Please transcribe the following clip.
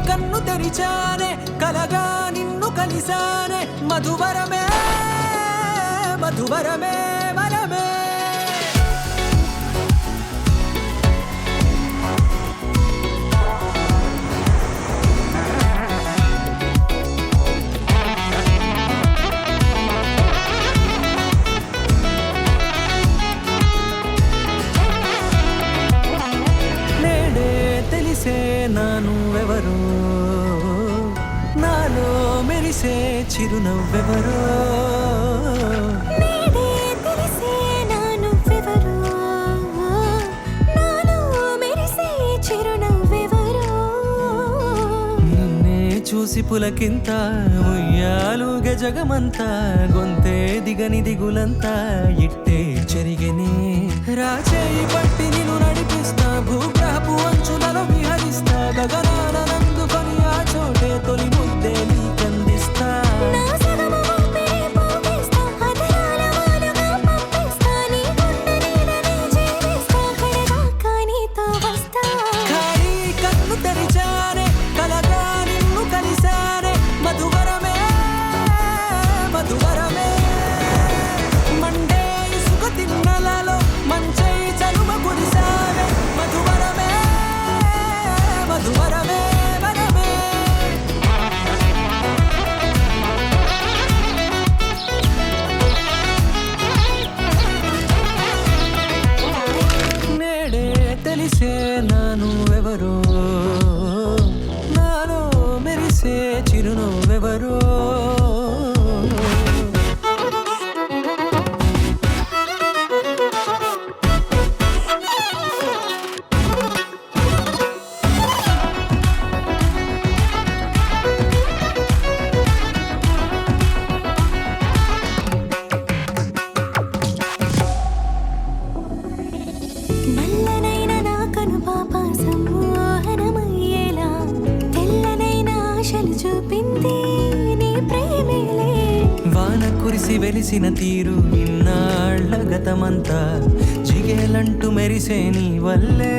కన్ను తెరిచానే కలగా నిన్ను కలిసానే మధువరమే మధువరమే వరమే నానువెవరో నాలో మెరిసే చిరునవ్వెవరో నేడే తెలిసే నానువెవరో నాలో మెరిసే చిరునవ్వెవరో నిన్నే చూసి పులకింత ఉయ్యాలుగ జగమంతా గొంతే దిగని దిగులంతా ఇట్టే చెరిగెనే రాచేయి పట్టి నిన్ను నడిపిస్తా భూగ్రహపు అంచులలో విహరిస్తా గగనాల నందుకొని ఆ చోటే తొలి ముద్దే నీకందిస్తా నా సగము ఊపిరి పోగేస్తా అధరాల వానగా పంపిస్తా నీ గుండె నీడనే చేరేస్తా కడదాకా నీతో వస్తా ఖాళీ కన్ను తెరిచానే కలగా నిన్ను కలిసానే మధువరమే మధువరమే మండే ఇసుక తిన్నలలో మంచై చలువ కురిసావే మధువరమే మధువరమే వరమే నేడే తెలిసే నానువెవరో నాలో మెరిసే చిరునవ్వెవరో నల్లనైన నా కనుపాప సమ్మోహనమయ్యేలా తెల్లనైన ఆశలు చూపింది నీ ప్రేమేలే వాన కురిసి వెలిసిన తీరు ఇన్నాళ్ల గతమంతా జిగేలంటూ మెరిసే నీ వల్లే